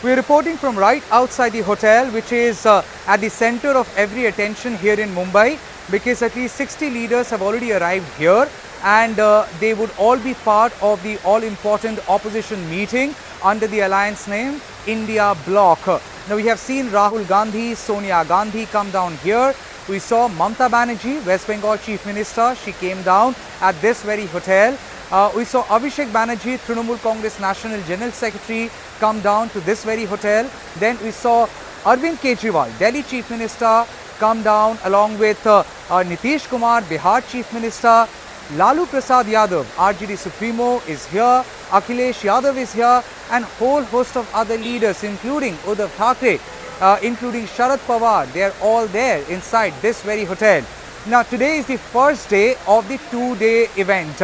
We're reporting from right outside the hotel, which is at the center of every attention here in Mumbai, because at least 60 leaders have already arrived here, and they would all be part of the all-important opposition meeting under the alliance name India Bloc. Now, we have seen Rahul Gandhi, Sonia Gandhi come down here. We saw Mamata Banerjee, West Bengal Chief Minister. She came down at this very hotel. We saw Abhishek Banerjee, Trinamool Congress National General Secretary, come down to this very hotel. Then we saw Arvind Kejriwal, Delhi Chief Minister, come down along with Nitish Kumar, Bihar Chief Minister. Lalu Prasad Yadav, RJD Supremo, is here. Akhilesh Yadav is here, and whole host of other leaders, including Uddhav Thackeray, including Sharad Pawar. They are all there inside this very hotel. Now, today is the first day of the two-day event.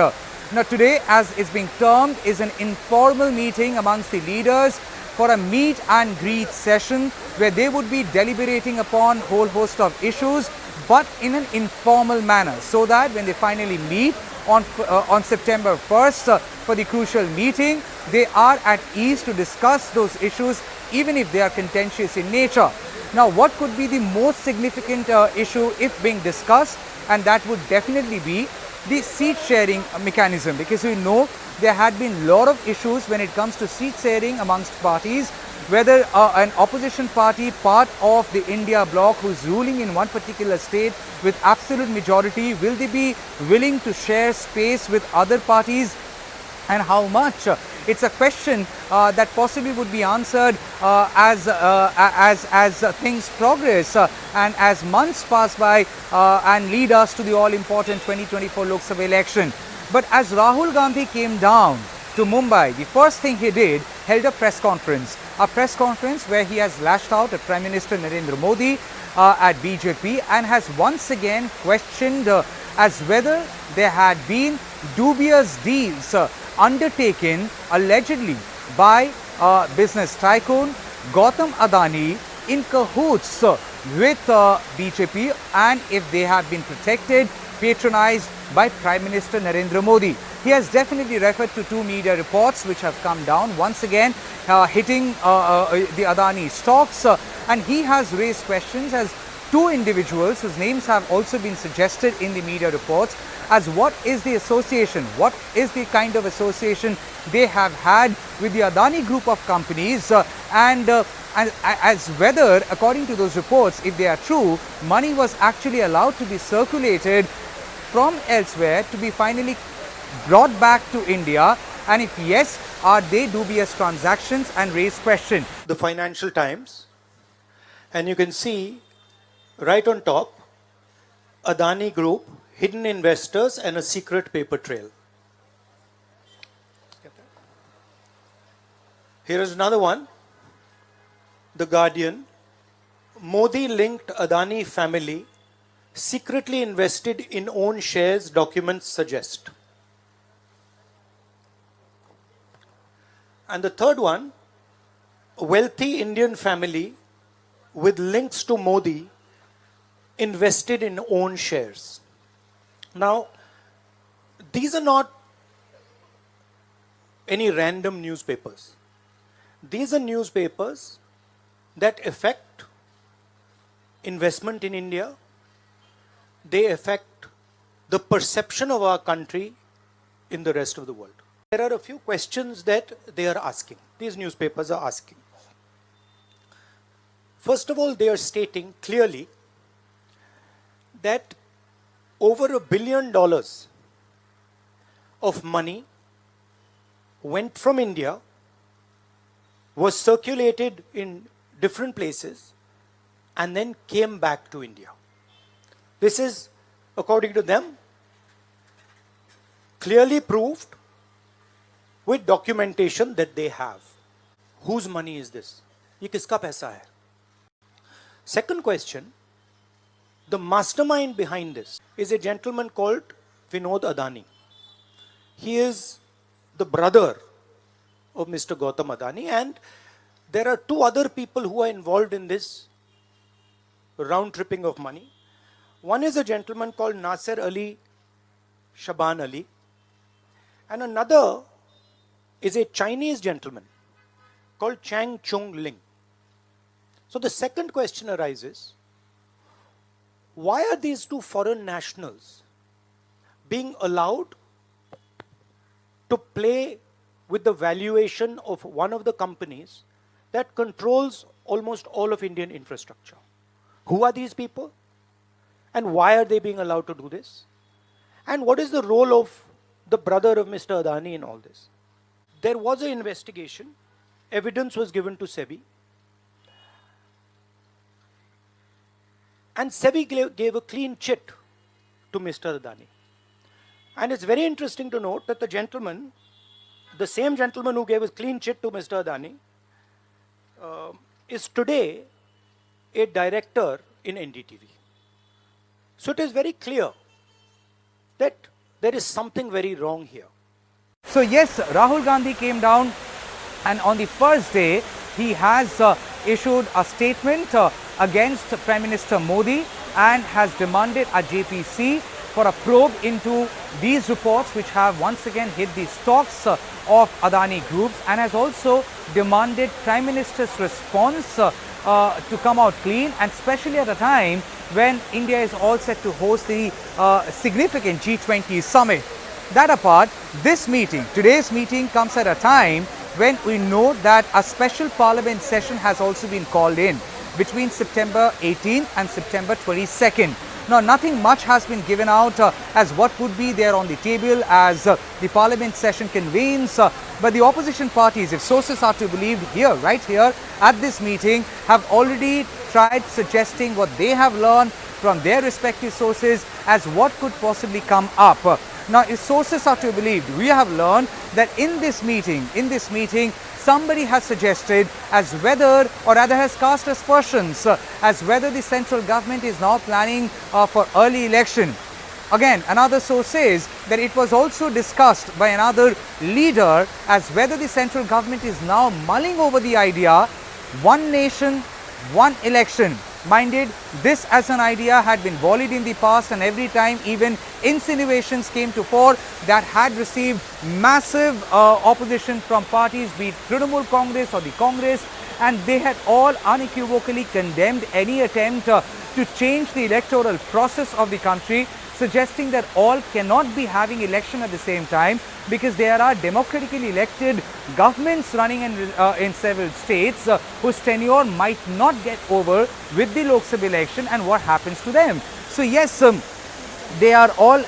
Now, today, as is being termed, is an informal meeting amongst the leaders for a meet and greet session where they would be deliberating upon whole host of issues, but in an informal manner, so that when they finally meet on September 1st for the crucial meeting, they are at ease to discuss those issues, even if they are contentious in nature. Now, what could be the most significant issue if being discussed? And that would definitely be the seat sharing mechanism, because we know there had been a lot of issues when it comes to seat sharing amongst parties, whether an opposition party, part of the India bloc, who is ruling in one particular state with absolute majority, will they be willing to share space with other parties, and how much? It's a question that possibly would be answered as things progress and as months pass by and lead us to the all-important 2024 Lok Sabha election. But as Rahul Gandhi came down to Mumbai, the first thing he did, held a press conference where he has lashed out at Prime Minister Narendra Modi at BJP, and has once again questioned as whether there had been dubious deals undertaken allegedly by business tycoon Gautam Adani in cahoots with BJP, and if they have been protected, patronized by Prime Minister Narendra Modi. He has definitely referred to two media reports which have come down, once again hitting the Adani stocks, and he has raised questions as two individuals whose names have also been suggested in the media reports, as what is the association, what is the kind of association they have had with the Adani Group of companies, and as whether, according to those reports, if they are true, money was actually allowed to be circulated from elsewhere to be finally brought back to India, and if yes, are they dubious transactions, and raise question. The Financial Times, and you can see right on top, Adani Group, hidden investors and a secret paper trail. Here is another one, The Guardian, Modi linked Adani family, secretly invested in own shares, documents suggest. And the third one, a wealthy Indian family with links to Modi invested in own shares. Now, these are not any random newspapers. These are newspapers that affect investment in India. They affect the perception of our country in the rest of the world. There are a few questions that they are asking, these newspapers are asking. First of all, they are stating clearly that over $1 billion of money went from India, was circulated in different places, and then came back to India. This is, according to them, clearly proved with documentation that they have. Whose money is this? Ye kiska paisa hai? Second question, the mastermind behind this is a gentleman called Vinod Adani. He is the brother of Mr. Gautam Adani, and there are two other people who are involved in this round tripping of money. One is a gentleman called Nasser Ali Shaban Ali, and another is a Chinese gentleman called Chang Chung Ling. So the second question arises, why are these two foreign nationals being allowed to play with the valuation of one of the companies that controls almost all of Indian infrastructure? Who are these people? And why are they being allowed to do this? And what is the role of the brother of Mr. Adani in all this? There was an investigation. Evidence was given to SEBI. And SEBI gave a clean chit to Mr. Adani. And it's very interesting to note that the same gentleman who gave a clean chit to Mr. Adani, is today a director in NDTV. So it is very clear that there is something very wrong here. So yes, Rahul Gandhi came down, and on the first day he has issued a statement against Prime Minister Modi and has demanded a JPC for a probe into these reports which have once again hit the stocks of Adani Group, and has also demanded Prime Minister's response to come out clean, and especially at a time when India is all set to host the significant G20 summit. That apart, today's meeting comes at a time when we know that a special parliament session has also been called in between September 18th and September 22nd. Now, nothing much has been given out as what would be there on the table as the parliament session convenes. But the opposition parties, if sources are to believe right here at this meeting, have already tried suggesting what they have learned from their respective sources as what could possibly come up. Now, if sources are to be believed, we have learned that in this meeting, somebody has suggested as whether, or rather has cast aspersions as whether the central government is now planning for early election. Again, another source says that it was also discussed by another leader as whether the central government is now mulling over the idea, one nation, one election. Minded, this as an idea had been volleyed in the past, and every time even insinuations came to fore that had received massive opposition from parties, be it Trinamool Congress or the Congress, and they had all unequivocally condemned any attempt to change the electoral process of the country, suggesting that all cannot be having election at the same time because there are democratically elected governments running in several states whose tenure might not get over with the Lok Sabha election, and what happens to them. So yes, they are all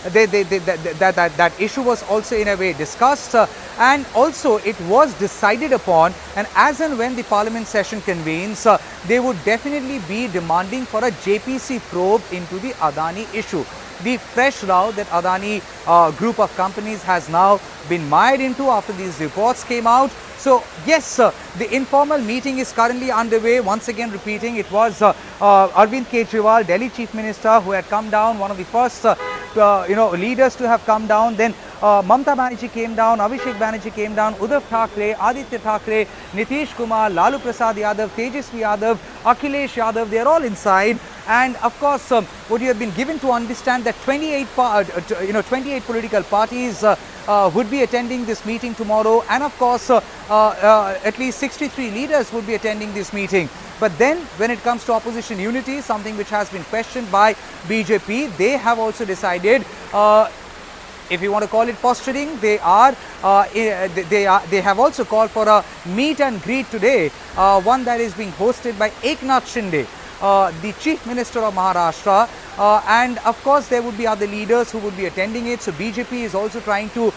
that issue was also in a way discussed, and also it was decided upon, and as and when the parliament session convenes, they would definitely be demanding for a JPC probe into the Adani issue. The fresh row that Adani group of companies has now been mired into after these reports came out. So yes, the informal meeting is currently underway. Once again repeating, it was Arvind Kejriwal, Delhi Chief Minister, who had come down, one of the first leaders to have come down. Then Mamata Banerjee came down, Abhishek Banerjee came down, Uddhav Thackeray, Aditya Thackeray, Nitish Kumar, Lalu Prasad Yadav, Tejasvi Yadav, Akhilesh Yadav, they are all inside. And of course, what you have been given to understand that 28 political parties would be attending this meeting tomorrow, and of course at least 63 leaders would be attending this meeting. But then when it comes to opposition unity, something which has been questioned by BJP, they have also decided, if you want to call it posturing, they have also called for a meet and greet today, one that is being hosted by Eknath Shinde, the Chief Minister of Maharashtra, and of course there would be other leaders who would be attending it. So BJP is also trying to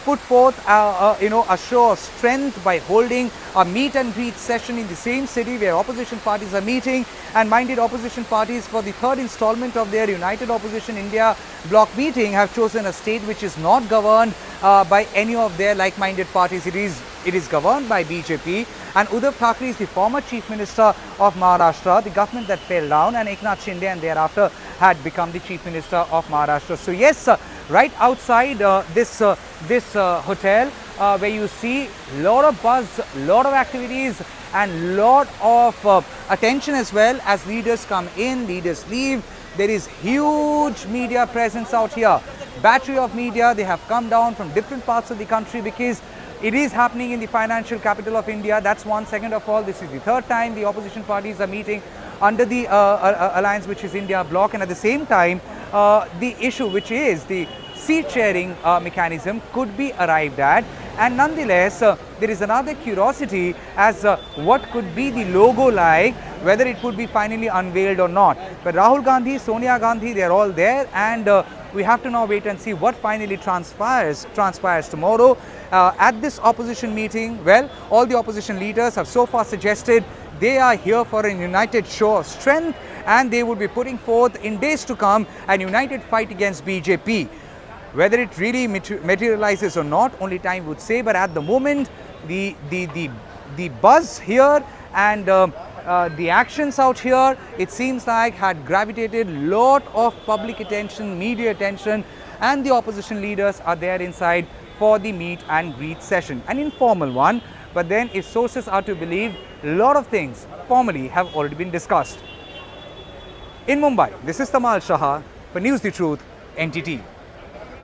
put forth a show of strength by holding a meet and greet session in the same city where opposition parties are meeting. And minded, opposition parties for the third installment of their United Opposition India bloc meeting have chosen a state which is not governed by any of their like-minded parties. It is governed by BJP, and Uddhav Thackeray is the former Chief Minister of Maharashtra, the government that fell down, and Eknath Shinde and thereafter had become the Chief Minister of Maharashtra. So yes, right outside this hotel where you see lot of buzz, lot of activities, and lot of attention as well as leaders come in, leaders leave. There is huge media presence out here. Battery of media, they have come down from different parts of the country because It is happening in the financial capital of India. That's one. Second of all, this is the third time the opposition parties are meeting under the alliance which is India bloc, and at the same time the issue which is the seat sharing mechanism could be arrived at. And nonetheless, there is another curiosity as what could be the logo like, whether it could be finally unveiled or not. But Rahul Gandhi, Sonia Gandhi, they are all there, and we have to now wait and see what finally transpires tomorrow. At this opposition meeting, well, all the opposition leaders have so far suggested they are here for a united show of strength, and they would be putting forth in days to come a united fight against BJP. Whether it really materializes or not, only time would say. But at the moment, the buzz here and the actions out here, it seems like had gravitated lot of public attention, media attention, and the opposition leaders are there inside for the meet and greet session. An informal one, but then if sources are to believe, a lot of things formally have already been discussed. In Mumbai, this is Tamal Saha for News the Truth, NTT.